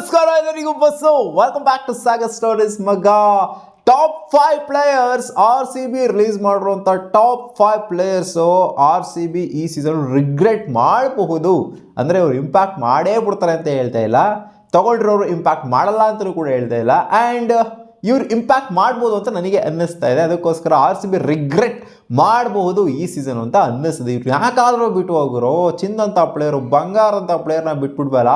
ನಮಸ್ಕಾರ ಎಲ್ಲರಿಗೂ ಬಸ್ಸು welcome back to Sagar stories ಮಗ. Top 5 players R C B release ಮಾಡಿರುವಂಥ top 5 players R C B ಈ ಸೀಸನ್ ರಿಗ್ರೆಟ್ ಮಾಡಬಹುದು. ಅಂದರೆ ಅವ್ರು ಇಂಪ್ಯಾಕ್ಟ್ ಮಾಡೇ ಬಿಡ್ತಾರೆ ಅಂತ ಹೇಳ್ತಾ ಇಲ್ಲ, ತಗೊಂಡಿರೋರು ಇಂಪ್ಯಾಕ್ಟ್ ಮಾಡಲ್ಲ ಅಂತಲೂ ಕೂಡ ಹೇಳ್ತಾ ಇಲ್ಲ. ಆ್ಯಂಡ್ ಇವ್ರು ಇಂಪ್ಯಾಕ್ಟ್ ಮಾಡ್ಬೋದು ಅಂತ ನನಗೆ ಅನ್ನಿಸ್ತಾ ಇದೆ. ಅದಕ್ಕೋಸ್ಕರ ಆರ್ ಸಿ ಬಿ ರಿಗ್ರೆಟ್ ಮಾಡಬಹುದು ಈ ಸೀಸನ್ ಅಂತ ಅನ್ನಿಸ್ತದೆ. ಇವ್ರು ಯಾಕಾದರೂ ಬಿಟ್ಟು ಹೋಗೋರು, ಚಿನ್ನಂಥ ಪ್ಲೇಯರು, ಬಂಗಾರ ಅಂತ ಪ್ಲೇಯರ್ನ ಬಿಟ್ಬಿಡ್ಬೇಡ.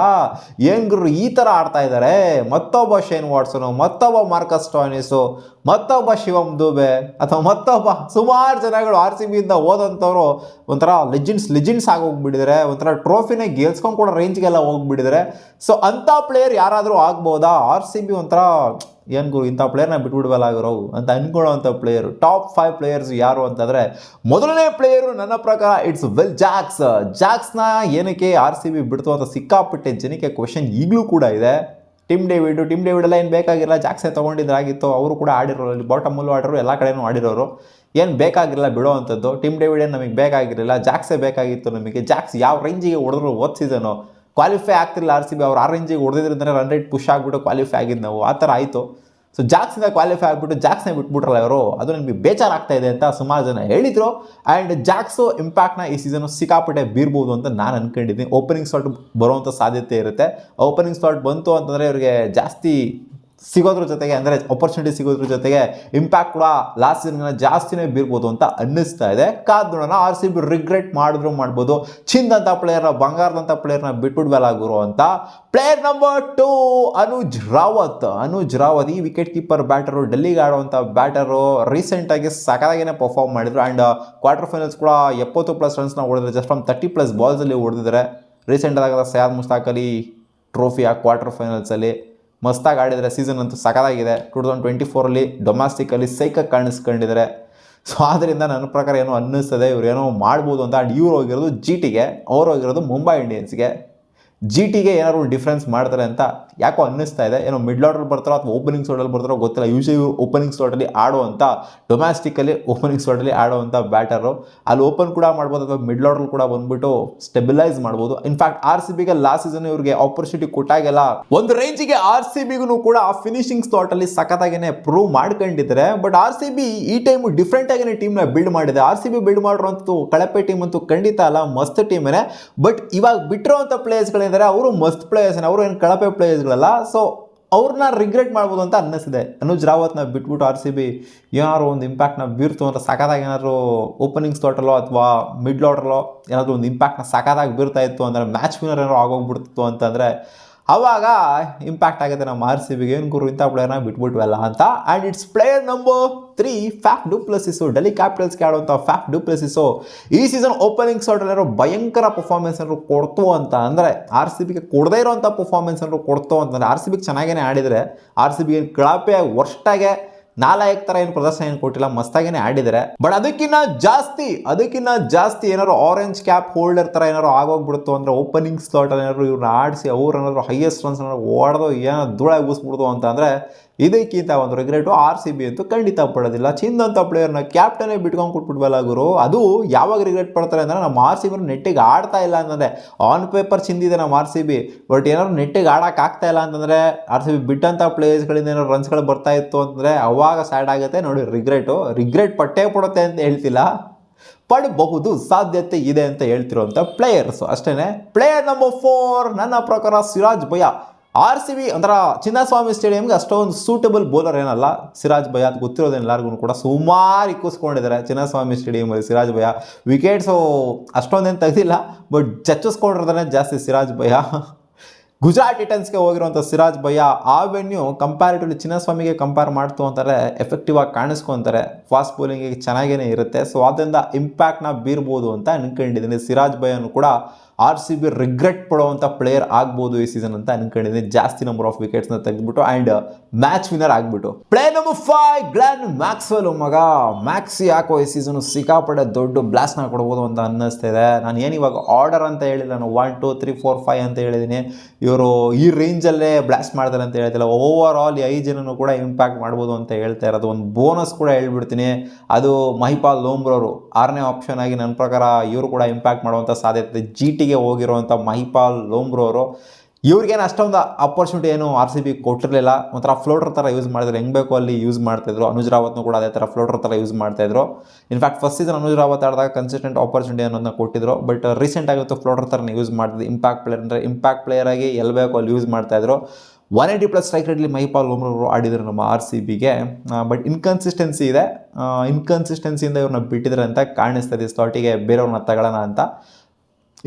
ಹೆಂಗ್ರು ಈ ಥರ ಆಡ್ತಾ ಇದ್ದಾರೆ. ಮತ್ತೊಬ್ಬ ಶೇನ್ ವಾಟ್ಸನು, ಮತ್ತೊಬ್ಬ ಮಾರ್ಕಸ್ ಸ್ಟಾಯ್ನಿಸು, ಮತ್ತೊಬ್ಬ ಶಿವಮ್ ದುಬೆ ಅಥವಾ ಮತ್ತೊಬ್ಬ ಸುಮಾರು ಜನಗಳು ಆರ್ ಸಿ ಬಿಯಿಂದ ಹೋದಂಥವ್ರು ಒಂಥರ ಲೆಜೆಂಡ್ಸ್ ಆಗೋಗ್ಬಿಟ್ಟಿದ್ದಾರೆ. ಒಂಥರ ಟ್ರೋಫಿನೇ ಗೆಲ್ಸ್ಕೊಂಡು ಕೂಡ ರೇಂಜ್ಗೆಲ್ಲ ಹೋಗ್ಬಿಟ್ಟಿದ್ದಾರೆ. ಸೊ ಅಂಥ ಪ್ಲೇಯರ್ ಯಾರಾದರೂ ಆಗ್ಬೋದಾ? ಆರ್ ಸಿ ಬಿ ಒಂಥರ ಏನು ಗುರು ಇಂಥ ಪ್ಲೇಯರ್ನ ಬಿಟ್ಬಿಡ್ಬಲ್ಲಾಗಿರೋ ಅಂತ ಅನ್ಕೊಳ್ಳೋವಂಥ ಪ್ಲೇಯರು. ಟಾಪ್ 5 ಪ್ಲೇಯರ್ಸ್ ಯಾರು ಅಂತಂದರೆ, ಮೊದಲನೇ ಪ್ಲೇಯರು ನನ್ನ ಪ್ರಕಾರ ಇಟ್ಸ್ ವಿಲ್ ಜಾಕ್ಸ್. ಜಾಕ್ಸ್ನ ಏನಕ್ಕೆ ಆರ್ ಸಿ ಬಿ ಬಿಡ್ತು ಅಂತ ಸಿಕ್ಕಾಪಟ್ಟೆ ಜನಕ್ಕೆ ಕ್ವೆಶನ್ ಈಗಲೂ ಕೂಡ ಇದೆ. ಟಿಮ್ ಡೇವಿಡ್ ಎಲ್ಲ ಏನು ಬೇಕಾಗಿಲ್ಲ, ಜಾಕ್ಸೇ ತೊಗೊಂಡಿದ್ದಾಗಿತ್ತು. ಅವರು ಕೂಡ ಆಡಿರೋರು, ಬಾಟಮಲ್ಲೂ ಆಡಿರೋರು, ಎಲ್ಲ ಕಡೆಯೂ ಆಡಿರೋರು. ಏನು ಬೇಕಾಗಿರಲಿಲ್ಲ ಬಿಡೋ ಅಂಥದ್ದು. ಟಿಮ್ ಡೇವಿಡ್ ಏನು ನಮಗೆ ಬೇಕಾಗಿರಲಿಲ್ಲ, ಜಾಕ್ಸೇ ಬೇಕಾಗಿತ್ತು ನಮಗೆ. ಜಾಕ್ಸ್ ಯಾವ ರೇಂಜಿಗೆ ಹೊಡೆದ್ರು ಓದ್ ಸೀಸನು ಕ್ವಾಲಿಫೈ ಆಗ್ತಿಲ್ಲ ಆರ್ ಸಿ ಬಿ. ಅವ್ರು ಆ ರೇಂಜಿಗೆ ಹೊಡೆದಿದ್ರಿಂದ ರನ್ ರೇಟ್ ಪುಷ್ ಆಗಿಬಿಟ್ಟು ಕ್ವಾಲಿಫೈ ಆಗಿದ್ದು ನಾವು, ಆ ಥರ ಆಯಿತು. ಸೊ ಜಾಕ್ಸಿಂದ ಕ್ವಾಲಿಫೈ ಆಗಿಬಿಟ್ಟು ಜಾಕ್ಸ್ನೇ ಬಿಟ್ಬಿಟ್ರಲ್ಲ ಅವರು, ಅದು ನನಗೆ ಬೇಜಾರಾಗ್ತಾ ಇದೆ ಅಂತ ಸುಮಾರು ಜನ ಹೇಳಿದರು. ಆ್ಯಂಡ್ ಜಾಕ್ಸು ಇಂಪ್ಯಾಕ್ಟ್ನ ಈ ಸೀಸನು ಸಿಕ್ಕಾಪಟ್ಟೆ ಬೀರ್ಬೋದು ಅಂತ ನಾನು ಅಂದ್ಕೊಂಡಿದ್ದೀನಿ. ಓಪನಿಂಗ್ ಸ್ಲಾಟ್ ಬರುವಂಥ ಸಾಧ್ಯತೆ ಇರುತ್ತೆ. ಓಪನಿಂಗ್ ಸ್ಲಾಟ್ ಬಂತು ಅಂತಂದರೆ ಇವರಿಗೆ ಜಾಸ್ತಿ ಸಿಗೋದ್ರ ಜೊತೆಗೆ, ಅಂದರೆ ಆಪರ್ಚುನಿಟಿ ಸಿಗೋದ್ರ ಜೊತೆಗೆ ಇಂಪ್ಯಾಕ್ಟ್ ಕೂಡ ಲಾಸ್ಟ್ ಸೀಸನ್ಗಿಂತ ಜಾಸ್ತಿನೇ ಬೀರ್ಬೋದು ಅಂತ ಅನ್ನಿಸ್ತಾ ಇದೆ. ಕಾದ್ ನೋಡೋಣ. ಆರ್ ಸಿ ಬಿ ರಿಗ್ರೆಟ್ ಮಾಡಿದ್ರು ಮಾಡ್ಬೋದು. ಚಿನ್ನದಂಥ ಪ್ಲೇಯರ್ನ, ಬಂಗಾರದಂಥ ಪ್ಲೇಯರ್ನ ಬಿಟ್ಬಿಡ್ಬೇಲಾಗುರು ಅಂತ. ಪ್ಲೇಯರ್ ನಂಬರ್ 2 ಅನುಜ್ ರಾವತ್ ಈ ವಿಕೆಟ್ ಕೀಪರ್ ಬ್ಯಾಟರು, ಡೆಲ್ಲಿಗೆ ಆಡುವಂಥ ಬ್ಯಾಟರು. ರೀಸೆಂಟಾಗಿ ಸಖತ್ತಾಗಿಯೇ ಪರ್ಫಾರ್ಮ್ ಮಾಡಿದ್ರು. ಆ್ಯಂಡ್ ಕ್ವಾರ್ಟರ್ ಫೈನಲ್ಸ್ ಕೂಡ 70+ ರನ್ಸ್ನ ಹೊಡೆದಿದ್ದಾರೆ. ಜಸ್ಟ್ ಫ್ರಮ್ 30+ ಬಾಲ್ಸಲ್ಲಿ ಹೊಡೆದಿದ್ದಾರೆ. ರೀಸೆಂಟಾಗಿ ಸಯ್ಯದ್ ಮುಷ್ತಾಕ್ ಅಲಿ ಟ್ರೋಫಿ ಆ ಕ್ವಾರ್ಟರ್ ಫೈನಲ್ಸಲ್ಲಿ ಮಸ್ತಾಗಿ ಆಡಿದರೆ. ಸೀಸನ್ ಅಂತೂ ಸಖತ್ತಾಗಿದೆ. 2024 ಡೊಮ್ಯಾಸ್ಟಿಕಲ್ಲಿ ಸೈಕಾಗಿ ಕಾಣಿಸ್ಕೊಂಡಿದ್ದಾರೆ. ಸೊ ಆದ್ದರಿಂದ ನನ್ನ ಪ್ರಕಾರ ಏನೋ ಅನ್ನಿಸ್ತದೆ ಇವ್ರು ಏನೋ ಮಾಡ್ಬೋದು ಅಂತ. ಆ್ಯಂಡ್ ಇವ್ರು ಹೋಗಿರೋದು ಜಿ ಟಿಗೆ, ಅವ್ರು ಹೋಗಿರೋದು ಮುಂಬೈ ಇಂಡಿಯನ್ಸ್ಗೆ. ಜಿ ಟಿಗೆ ಏನಾದ್ರು ಡಿಫ್ರೆನ್ಸ್ ಮಾಡ್ತಾರೆ ಅಂತ ಯಾಕೋ ಅನ್ನಿಸ್ತಾ ಇದೆ. ಏನೋ ಮಿಡ್ಲ್ ಆರ್ಡರ್ ಬರ್ತಾರೋ ಅಥವಾ ಓಪನಿಂಗ್ ಸ್ಲಾಟಲ್ಲಿ ಬರ್ತಾರೋ ಗೊತ್ತಿಲ್ಲ. ಯೂಶಲಿ ಓಪನಿಂಗ್ ಸ್ಲಾಟಲ್ಲಿ ಆಡುವಂಥ, ಡೊಮ್ಯಾಸ್ಟಿಕಲ್ಲಿ ಓಪನಿಂಗ್ ಸ್ಲಾಟಲ್ಲಿ ಆಡುವಂಥ ಬ್ಯಾಟರು. ಅಲ್ಲಿ ಓಪನ್ ಕೂಡ ಮಾಡ್ಬೋದು ಅಥವಾ ಮಿಡ್ಲ್ ಆರ್ಡರ್ ಕೂಡ ಬಂದ್ಬಿಟ್ಟು ಸ್ಟೆಬಿಲೈಸ್ ಮಾಡ್ಬೋದು. ಇನ್ಫ್ಯಾಕ್ಟ್ ಆರ್ ಸಿ ಬಿಗೆ ಲಾಸ್ಟ್ ಸೀಸನ್ ಇವ್ರಿಗೆ ಆಪರ್ಚುನಿಟಿ ಕೊಟ್ಟಾಗೆಲ್ಲ ಒಂದು ರೇಂಜಿಗೆ ಆರ್ ಸಿ ಬಿಗೂ ಕೂಡ ಫಿನಿಶಿಂಗ್ ಸ್ಲಾಟಲ್ಲಿ ಸಖತ್ತಾಗಿಯೇ ಪ್ರೂವ್ ಮಾಡ್ಕೊಂಡಿದ್ದಾರೆ. ಬಟ್ ಆರ್ ಸಿ ಬಿ ಈ ಟೈಮು ಡಿಫ್ರೆಂಟಾಗಿಯೇ ಟೀಮ್ನ ಬಿಲ್ಡ್ ಮಾಡಿದೆ. ಆರ್ ಸಿ ಬಿ ಬಿಲ್ಡ್ ಮಾಡಿರೋಂಥದ್ದು ಕಳಪೆ ಟೀಮ್ ಅಂತೂ ಖಂಡಿತ ಅಲ್ಲ, ಮಸ್ತ್ ಟೀಮೇ. ಬಟ್ ಇವಾಗ ಬಿಟ್ಟಿರೋಂಥ ಪ್ಲೇಯರ್ಸ್ಗಳಿಂದ ಅವರು ಮಸ್ತ್ ಪ್ಲೇಯರ್ಸ್, ಅವರು ಏನು ಕಳಪೆ ಪ್ಲೇಯರ್ಸ್ಗಳಲ್ಲ. ಸೊ ಅವ್ರನ್ನ ರಿಗ್ರೆಟ್ ಮಾಡ್ಬೋದು ಅಂತ ಅನ್ನಿಸಿದೆ. ಅನುಜ್ ರಾವತ್ನ ಬಿಟ್ಬಿಟ್ಟು ಆರ್ ಸಿ ಬಿ ಏನಾದ್ರು ಒಂದು ಇಂಪ್ಯಾಕ್ಟ್ನ ಬೀರ್ತು ಅಂತ, ಸಖತ್ತಾಗಿ ಏನಾದ್ರು ಓಪನಿಂಗ್ ಸ್ಲಾಟಲ್ಲೋ ಅಥವಾ ಮಿಡ್ಲ್ ಆರ್ಡರ್ಲೋ ಏನಾದರೂ ಒಂದು ಇಂಪ್ಯಾಕ್ಟ್ನ ಸಖತ್ತಾಗಿ ಬೀರ್ತಾ ಇತ್ತು ಅಂದರೆ, ಮ್ಯಾಚ್ ವಿನ್ನರ್ ಏನಾದ್ರು ಆಗೋಗ್ಬಿಡ್ತಿತ್ತು ಅಂತಂದರೆ ಆವಾಗ ಇಂಪ್ಯಾಕ್ಟ್ ಆಗುತ್ತೆ ನಮ್ಮ ಆರ್ ಸಿ ಬಿಗೆ. ಏನು ಗುರು ಇಂಥ ಪ್ಲೇಯರ್ನ ಬಿಟ್ಬಿಟ್ವಲ್ಲ ಅಂತ. And it's player number 3 Faf du Plessis. Delhi ಕ್ಯಾಪಿಟಲ್ಸ್ಗೆ ಆಡುವಂಥ ಫ್ಯಾಫ್ ಡು ಪ್ಲೆಸಿಸು ಈ ಸೀಸನ್ ಓಪನಿಂಗ್ ಸ್ಲಾಟಲ್ಲಿರೋ ಭಯಂಕರ ಪರ್ಫಾರ್ಮೆನ್ಸ್ ಏನಾದ್ರು ಕೊಡ್ತು ಅಂತ ಅಂದರೆ, ಆರ್ ಸಿ ಬಿಗೆ ಕೊಡದೇ ಇರೋವಂಥ ಪರ್ಫಾರ್ಮೆನ್ಸ್ ಏನಾದ್ರು ಕೊಡ್ತು ಅಂತಂದರೆ, ಆರ್ ಸಿ ಬಿಗೆ ಚೆನ್ನಾಗೇ ಆಡಿದರೆ, ಆರ್ ಸಿ ಬಿಗೆ ಕಳಪೆ ವರ್ಷಾಗೆ ನಾಲಾಯಕ್ ಥರ ಏನು ಪ್ರದರ್ಶನ ಏನು ಕೊಟ್ಟಿಲ್ಲ, ಮಸ್ತಾಗೇ ಆಡಿದ್ದಾರೆ. ಬಟ್ ಅದಕ್ಕಿಂತ ಜಾಸ್ತಿ ಏನಾದ್ರು ಆರೆಂಜ್ ಕ್ಯಾಪ್ ಹೋಲ್ಡರ್ ಥರ ಏನಾದ್ರು ಆಗೋಗ್ಬಿಡ್ತು ಅಂದರೆ, ಓಪನಿಂಗ್ ಸ್ಲಾಟಲ್ಲಿ ಏನಾದ್ರು ಇವ್ರನ್ನ ಆಡಿಸಿ ಅವ್ರು ಏನಾದ್ರು ಹೈಯೆಸ್ಟ್ ರನ್ಸ್ ಏನಾದ್ರು ಓಡೋದು ಏನೋ ಧೂಳ ಉಗಿಸ್ಬಿಡ್ತು ಅಂತ ಅಂದರೆ, ಇದಕ್ಕಿಂತ ಒಂದು ರಿಗ್ರೆಟು ಆರ್ ಸಿ ಬಿ ಅಂತೂ ಖಂಡಿತ ಪಡೋದಿಲ್ಲ. ಚಿನ್ನಂಥ ಪ್ಲೇಯರ್ನ ಕ್ಯಾಪ್ಟನ್ನೇ ಬಿಟ್ಕೊಂಡು ಕೊಟ್ಬಿಡ್ಬಲ್ಲ ಗುರು. ಅದು ಯಾವಾಗ ರಿಗ್ರೆಟ್ ಪಡ್ತಾರೆ ಅಂದರೆ, ನಮ್ಮ ಆರ್ ಸಿ ಬಿ ನೆಟ್ಟಿಗೆ ಆಡ್ತಾ ಇಲ್ಲ ಅಂತಂದರೆ, ಆನ್ ಪೇಪರ್ ಚಿಂದಿದೆ ನಮ್ಮ ಆರ್ ಸಿ ಬಿ, ಬಟ್ ಏನಾದ್ರು ನೆಟ್ಟಿಗೆ ಆಡೋಕ್ಕಾಗ್ತಾ ಇಲ್ಲ ಅಂತಂದರೆ, ಆರ್ ಸಿ ಬಿ ಬಿಟ್ಟಂಥ ಪ್ಲೇಯರ್ಸ್ಗಳಿಂದ ಏನಾದ್ರು ರನ್ಸ್ಗಳು ಬರ್ತಾ ಇತ್ತು ಅಂತಂದರೆ ಅವಾಗ ಸ್ಯಾಡ್ ಆಗುತ್ತೆ ನೋಡಿ. ರಿಗ್ರೆಟ್ ಪಟ್ಟೇ ಪಡುತ್ತೆ ಅಂತ ಹೇಳ್ತಿಲ್ಲ, ಪಡಬಹುದು, ಸಾಧ್ಯತೆ ಇದೆ ಅಂತ ಹೇಳ್ತಿರೋಂಥ ಪ್ಲೇಯರ್ಸು ಅಷ್ಟೇ. ಪ್ಲೇಯರ್ ನಂಬರ್ 4 ನನ್ನ ಪ್ರಕಾರ ಸಿರಾಜ್ ಭಯ್ಯ. ಆರ್ ಸಿ ಬಿ ಒಂಥರ ಚಿನ್ನಸ್ವಾಮಿ ಸ್ಟೇಡಿಯಂಗೆ ಅಷ್ಟೊಂದು ಸೂಟಬಲ್ ಬೌಲರ್ ಏನಲ್ಲ ಸಿರಾಜ್ ಭಯ್ಯ, ಅದು ಗೊತ್ತಿರೋದು ಎಲ್ಲರಿಗೂ ಕೂಡ. ಸುಮಾರು ಇಕ್ಕಿಸ್ಕೊಂಡಿದ್ದಾರೆ ಚಿನ್ನಸ್ವಾಮಿ ಸ್ಟೇಡಿಯಮಲ್ಲಿ ಸಿರಾಜ್ ಭಯ್ಯ. ವಿಕೆಟ್ಸು ಅಷ್ಟೊಂದೇನು ತೆಗೆದಿಲ್ಲ, ಬಟ್ ಚಚ್ಚಿಸ್ಕೊಂಡಿರೋದೇ ಜಾಸ್ತಿ ಸಿರಾಜ್ ಭಯ್ಯ. ಗುಜರಾತ್ ಟೈಟನ್ಸ್ಗೆ ಹೋಗಿರುವಂಥ ಸಿರಾಜ್ ಭಯ್ಯ ಆ ವೆನ್ಯೂ ಕಂಪ್ಯಾರಿಟಿವ್ಲಿ ಚಿನ್ನಸ್ವಾಮಿಗೆ ಕಂಪೇರ್ ಮಾಡ್ತು ಅಂತಾರೆ, ಎಫೆಕ್ಟಿವ್ ಆಗಿ ಕಾಣಿಸ್ಕೊತಾರೆ, ಫಾಸ್ಟ್ ಬೌಲಿಂಗಿಗೆ ಚೆನ್ನಾಗೇ ಇರುತ್ತೆ. ಸೊ ಅದರಿಂದ ಇಂಪ್ಯಾಕ್ಟ್ನ ಬೀರ್ಬೋದು ಅಂತ ಅನ್ಕೊಂಡಿದ್ದೀನಿ. ಸಿರಾಜ್ ಭಯ್ಯನು ಕೂಡ ಆರ್ ಸಿ ಬಿ ರಿಗ್ರೆಟ್ ಪಡುವಂಥ ಪ್ಲೇಯರ್ ಆಗ್ಬೋದು ಈ ಸೀಸನ್ ಅಂತ ಅನ್ಕೊಂಡಿದ್ದೀನಿ. ಜಾಸ್ತಿ ನಂಬರ್ ಆಫ್ ವಿಕೆಟ್ಸ್ನ ತೆಗೆದುಬಿಟ್ಟು ಆ್ಯಂಡ್ ಮ್ಯಾಚ್ ವಿನ್ನರ್ ಆಗಿಬಿಟ್ಟು. Player number 5 Glenn Maxwell. ಮಗ ಮ್ಯಾಕ್ಸಿ ಯಾಕೋ ಈ ಸೀಸನು ಸಿಕ್ಕಾಪಟ್ಟೆ ದೊಡ್ಡ ಬ್ಲಾಸ್ಟ್ನ ಕೊಡ್ಬೋದು ಅಂತ ಅನ್ನಿಸ್ತಾ ಇದೆ. ನಾನು ಏನು ಇವಾಗ ಆರ್ಡರ್ ಅಂತ ಹೇಳಿಲ್ಲ, ನಾನು 1 2 3 4 5 ಅಂತ ಹೇಳಿದ್ದೀನಿ. ಇವರು ಈ ರೇಂಜಲ್ಲೇ ಬ್ಲಾಸ್ಟ್ ಮಾಡ್ತಾರೆ ಅಂತ ಹೇಳ್ತಿಲ್ಲ. ಓವರ್ ಆಲ್ ಈ 5 ಜನನು ಕೂಡ ಇಂಪ್ಯಾಕ್ಟ್ ಮಾಡ್ಬೋದು ಅಂತ ಹೇಳ್ತಾ ಇರೋದು. ಒಂದು ಬೋನಸ್ ಕೂಡ ಹೇಳ್ಬಿಡ್ತೀನಿ, ಅದು ಮಹಿಪಾಲ್ ಲೋಮ್ರವರು 6ನೇ ಆಪ್ಷನ್ ಆಗಿ ನನ್ನ ಪ್ರಕಾರ ಇವರು ಕೂಡ ಇಂಪ್ಯಾಕ್ಟ್ ಮಾಡುವಂಥ ಸಾಧ್ಯತೆ. ಜಿ ಟಿಗೆ ಹೋಗಿರುವಂಥ ಮಹಿಪಾಲ್ ಲೋಮ್ರವರು ಇವ್ರಿಗೇನು ಅಷ್ಟೊಂದು ಅಪರ್ಚುನಿಟಿ ಏನು ಆರ್ ಸಿ ಬಿ ಕೊಟ್ಟಿರಲಿಲ್ಲ. ಒಂಥರ ಫ್ಲೋಟರ್ ಥರ ಯೂಸ್ ಮಾಡಿದ್ರು, ಹೆಂಗೆ ಬೇಕೋ ಅಲ್ಲಿ ಯೂಸ್ ಮಾಡ್ತಾಯಿದ್ರು. ಅನುಜ್ ರಾವತ್ನು ಕೂಡ ಅದೇ ಥರ ಫ್ಲೋಟರ್ ಥರ ಯೂಸ್ ಮಾಡ್ತಾಯಿದ್ರು. In fact first season Anuj Rawat ಆಡಿದಾಗ ಕನ್ಸಿಸ್ಟೆಂಟ್ ಆಪರ್ಚುನಿಟಿ ಅನ್ನೋದನ್ನ ಕೊಟ್ಟಿದ್ರು. ಬಟ್ ರೀಸೆಂಟಾಗಿ ಇವತ್ತು ಫ್ಲೋಟರ್ ಥರನೇ ಯೂಸ್ ಮಾಡ್ತಿದ್ದು. ಇಂಪ್ಯಾಕ್ಟ್ ಪ್ಲೇಯರ್ ಆಗಿ ಎಲ್ಲಿ ಬೇಕೋ ಅಲ್ಲಿ ಯೂಸ್ ಮಾಡ್ತಾಯಿದ್ರು. 180+ ಸ್ಟ್ರೈಕ್ ರೇಟ್ಲಿ ಮಹಿಪಾಲ್ ಉಮ್ರಾ ಆಡಿದ್ರು ನಮ್ಮ ಆರ್ ಸಿ ಬಿಗೆ. ಬಟ್ ಇನ್ಕನ್ಸಿಸ್ಟೆನ್ಸಿ ಇದೆ. ಇನ್ಕನ್ಸಿಸ್ಟೆನ್ಸಿಯಿಂದ ಇವ್ರನ್ನ ಬಿಟ್ಟಿದ್ದಾರೆ ಅಂತ ಕಾಣಿಸ್ತಾ ಇದೆ. ಸ್ಲಾಟಿಗೆ ಬೇರೆಯವ್ರನ್ನ ತಗೊಳ್ಳೋಣ ಅಂತ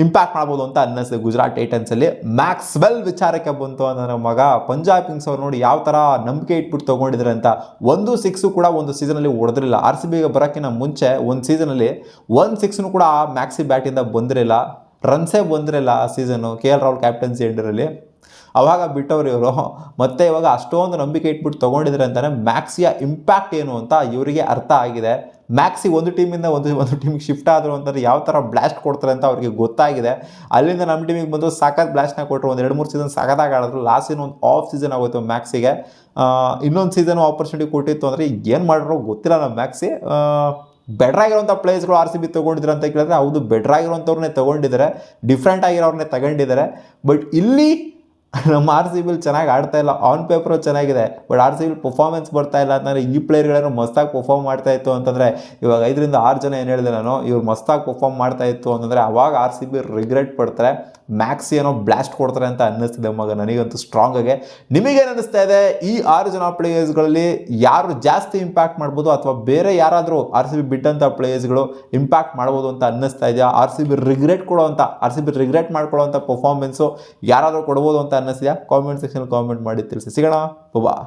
ಇಂಪ್ಯಾಕ್ಟ್ ಮಾಡ್ಬೋದು ಅಂತ ಅನ್ನಿಸ್ತದೆ ಗುಜರಾತ್ ಟೈಟನ್ಸಲ್ಲಿ. ಮ್ಯಾಕ್ಸ್ವೆಲ್ ವಿಚಾರಕ್ಕೆ ಬಂತು ಅಂದರೆ ಮಗ, ಪಂಜಾಬ್ ಕಿಂಗ್ಸ್ ಅವ್ರು ನೋಡಿ ಯಾವ ಥರ ನಂಬಿಕೆ ಇಟ್ಬಿಟ್ಟು ತೊಗೊಂಡಿದ್ದಾರೆ ಅಂತ. 1 6 ಕೂಡ ಒಂದು ಸೀಸನಲ್ಲಿ ಹೊಡೆದಿರಲಿಲ್ಲ. ಆರ್ ಸಿ ಬಿಗೆ ಬರೋಕ್ಕಿಂತ ಮುಂಚೆ ಒಂದು ಸೀಸನಲ್ಲಿ 1 6 ಕೂಡ ಮ್ಯಾಕ್ಸಿ ಬ್ಯಾಟಿಂದ ಬಂದಿರಲಿಲ್ಲ, ರನ್ಸೇ ಬಂದಿರಲಿಲ್ಲ ಆ ಸೀಸನ್ನು. KL ರಾಹುಲ್ ಕ್ಯಾಪ್ಟನ್ಸಿ ಎಂಡರಲ್ಲಿ ಅವಾಗ ಬಿಟ್ಟವ್ರು ಇವರು. ಮತ್ತೆ ಇವಾಗ ಅಷ್ಟೊಂದು ನಂಬಿಕೆ ಇಟ್ಬಿಟ್ಟು ತೊಗೊಂಡಿದ್ದಾರೆ ಅಂತಾನೆ ಮ್ಯಾಕ್ಸಿಯ ಇಂಪ್ಯಾಕ್ಟ್ ಏನು ಅಂತ ಇವರಿಗೆ ಅರ್ಥ ಆಗಿದೆ. ಮ್ಯಾಕ್ಸಿ ಒಂದು ಟೀಮಿಂದ ಒಂದು ಟೀಮಿಗೆ ಶಿಫ್ಟ್ ಆದರು ಅಂತಂದರೆ ಯಾವ ಥರ ಬ್ಲಾಸ್ಟ್ ಕೊಡ್ತಾರೆ ಅಂತ ಅವ್ರಿಗೆ ಗೊತ್ತಾಗಿದೆ. ಅಲ್ಲಿಂದ ನಮ್ಮ ಟೀಮಿಗೆ ಬಂದು ಸಖತ್ ಬ್ಲಾಸ್ಟ್ನ ಕೊಟ್ಟರು. ಒಂದು 2-3 ಸೀಸನ್ ಸಖತ್ತಾಗಿ ಆಡಿದ್ರು. ಲಾಸ್ಟ್ ಸೀಸನ್ ಒಂದು ಆಫ್ ಸೀಸನ್ ಆಗೋಯ್ತು ಮ್ಯಾಕ್ಸಿಗೆ. ಇನ್ನೊಂದು ಸೀಸನ್ ಆಪರ್ಚುನಿಟಿ ಕೊಟ್ಟಿತ್ತು ಅಂದರೆ ಏನು ಮಾಡಿರೋ ಗೊತ್ತಿಲ್ಲ ನಮ್ಮ ಮ್ಯಾಕ್ಸಿ. ಬೆಟರ್ ಆಗಿರೋಂಥ ಪ್ಲೇಯರ್ಸ್ಗಳು ಆರ್ ಸಿ ಬಿ ತೊಗೊಂಡಿದ್ದಾರೆ ಅಂತ ಕೇಳಿದ್ರೆ ಹೌದು, ಬೆಟರ್ ಆಗಿರೋಂಥವ್ರನ್ನೇ ತೊಗೊಂಡಿದ್ದಾರೆ, ಡಿಫ್ರೆಂಟ್ ಆಗಿರೋರನ್ನೇ ತಗೊಂಡಿದ್ದಾರೆ. ಬಟ್ ಇಲ್ಲಿ ನಮ್ಮ ಆರ್ ಸಿ ಬಿಲಿ ಚೆನ್ನಾಗಿ ಆಡ್ತಾ ಇಲ್ಲ. ಆನ್ ಪೇಪರು ಚೆನ್ನಾಗಿದೆ, ಬಟ್ ಆರ್ ಸಿ ಬಿಲಿ ಪರ್ಫಾರ್ಮೆನ್ಸ್ ಬರ್ತಾ ಇಲ್ಲ ಅಂತಂದರೆ ಈ ಪ್ಲೇಯರ್ಗಳೇನೋ ಮಸ್ತಾಗಿ ಪರ್ಫಾರ್ಮ್ ಮಾಡ್ತಾ ಇತ್ತು ಅಂತಂದರೆ, ಇವಾಗ 5ರಿಂದ 6 ಜನ ಏನು ಹೇಳಿದೆ ನಾನು, ಇವ್ರು ಮಸ್ತಾಗಿ ಪರ್ಫಾರ್ಮ್ ಮಾಡ್ತಾ ಇತ್ತು ಅಂತಂದರೆ ಅವಾಗ ಆರ್ ಸಿ ಬಿ ರಿಗ್ರೆಟ್ ಪಡ್ತಾರೆ. ಮ್ಯಾಕ್ಸಿ ಏನೋ ಬ್ಲಾಸ್ಟ್ ಕೊಡ್ತಾರೆ ಅಂತ ಅನ್ನಿಸ್ತಿದೆ ಮಗ ನನಗಂತೂ ಸ್ಟ್ರಾಂಗ್ ಆಗಿ. ನಿಮಗೇನು ಅನ್ನಿಸ್ತಾ ಇದೆ? ಈ 6 ಜನ ಪ್ಲೇಯರ್ಸ್ಗಳಲ್ಲಿ ಯಾರು ಜಾಸ್ತಿ ಇಂಪ್ಯಾಕ್ಟ್ ಮಾಡ್ಬೋದು, ಅಥವಾ ಬೇರೆ ಯಾರಾದರೂ ಆರ್ ಸಿ ಬಿ ಬಿಟ್ಟಂಥ ಪ್ಲೇಯರ್ಸ್ಗಳು ಇಂಪ್ಯಾಕ್ಟ್ ಮಾಡ್ಬೋದು ಅಂತ ಅನ್ನಿಸ್ತಾ ಇದೆಯಾ? ಆರ್ ಸಿ ಬಿ ರಿಗ್ರೆಟ್ ಮಾಡ್ಕೊಳ್ಳೋವಂಥ ಪರ್ಫಾರ್ಮೆನ್ಸು ಯಾರಾದರೂ ಕೊಡ್ಬೋದು ಅಂತ ಅನ್ನಿಸ್ತಿದೆಯಾ? ಕಾಮೆಂಟ್ ಸೆಕ್ಷನ್ ಕಾಮೆಂಟ್ ಮಾಡಿ ತಿಳಿಸಿ. ಸಿಗೋಣ, ಬಾ.